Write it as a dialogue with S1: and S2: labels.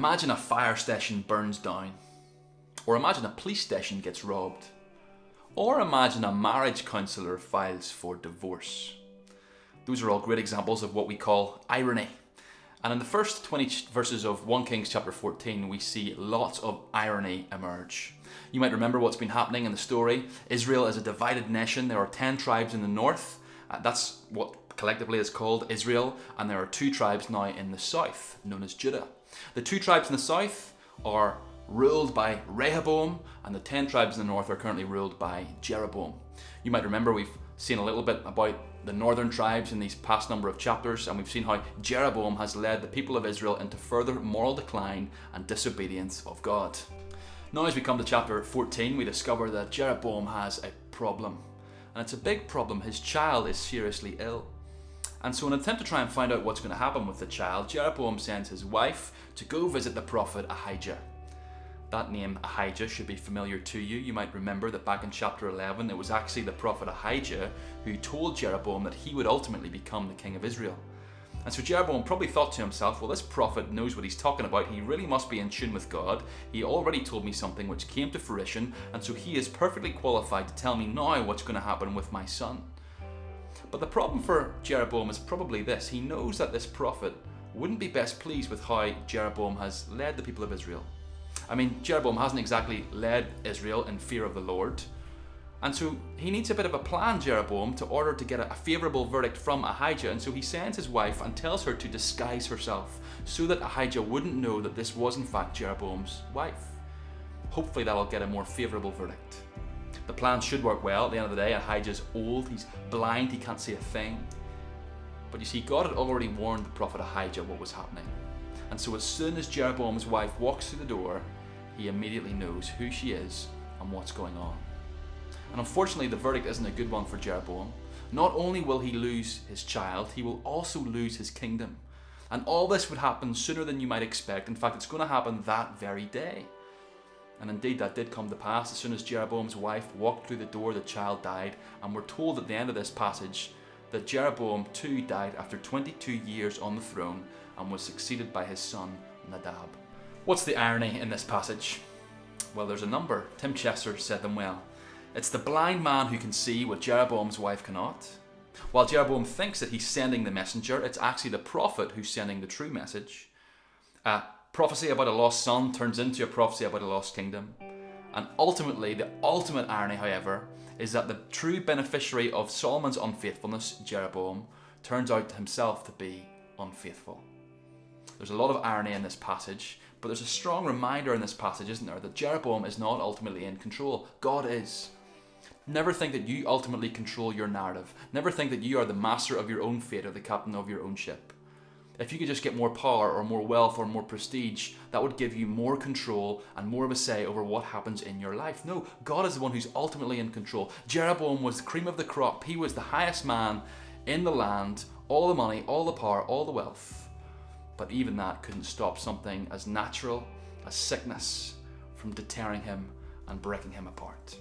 S1: Imagine a fire station burns down. Or imagine a police station gets robbed. Or imagine a marriage counsellor files for divorce. Those are all great examples of what we call irony. And in the first 20 verses of 1 Kings chapter 14, we see lots of irony emerge. You might remember what's been happening in the story. Israel is a divided nation. There are 10 tribes in the north. That's what collectively is called Israel. And there are 2 tribes now in the south, known as Judah. The 2 tribes in the south are ruled by Rehoboam, and the 10 tribes in the north are currently ruled by Jeroboam. You might remember we've seen a little bit about the northern tribes in these past number of chapters, and we've seen how Jeroboam has led the people of Israel into further moral decline and disobedience of God. Now as we come to chapter 14, we discover that Jeroboam has a problem, and it's a big problem. His child is seriously ill. And so in an attempt to try and find out what's going to happen with the child, Jeroboam sends his wife to go visit the prophet Ahijah. That name Ahijah should be familiar to you. You might remember that back in chapter 11, it was actually the prophet Ahijah who told Jeroboam that he would ultimately become the king of Israel. And so Jeroboam probably thought to himself, well, this prophet knows what he's talking about. He really must be in tune with God. He already told me something which came to fruition, and so he is perfectly qualified to tell me now what's going to happen with my son. But the problem for Jeroboam is probably this. He knows that this prophet wouldn't be best pleased with how Jeroboam has led the people of Israel. I mean, Jeroboam hasn't exactly led Israel in fear of the Lord. And so he needs a bit of a plan, Jeroboam, to order to get a favourable verdict from Ahijah. And so he sends his wife and tells her to disguise herself so that Ahijah wouldn't know that this was in fact Jeroboam's wife. Hopefully that'll get a more favourable verdict. The plan should work well. At the end of the day, Ahijah's old, he's blind, he can't see a thing. But you see, God had already warned the prophet Ahijah what was happening. And so as soon as Jeroboam's wife walks through the door, he immediately knows who she is and what's going on. And unfortunately, the verdict isn't a good one for Jeroboam. Not only will he lose his child, he will also lose his kingdom. And all this would happen sooner than you might expect. In fact, it's going to happen that very day. And indeed, that did come to pass. As soon as Jeroboam's wife walked through the door, the child died. And we're told at the end of this passage that Jeroboam too died after 22 years on the throne and was succeeded by his son Nadab. What's the irony in this passage? Well, there's a number. Tim Chester said them well. It's the blind man who can see what Jeroboam's wife cannot. While Jeroboam thinks that he's sending the messenger, it's actually the prophet who's sending the true message. Prophecy about a lost son turns into a prophecy about a lost kingdom. And ultimately, the ultimate irony, however, is that the true beneficiary of Solomon's unfaithfulness, Jeroboam, turns out himself to be unfaithful. There's a lot of irony in this passage, but there's a strong reminder in this passage, isn't there, that Jeroboam is not ultimately in control. God is. Never think that you ultimately control your narrative. Never think that you are the master of your own fate or the captain of your own ship. If you could just get more power or more wealth or more prestige, that would give you more control and more of a say over what happens in your life. No, God is the one who's ultimately in control. Jeroboam was the cream of the crop. He was the highest man in the land, all the money, all the power, all the wealth. But even that couldn't stop something as natural as sickness from deterring him and breaking him apart.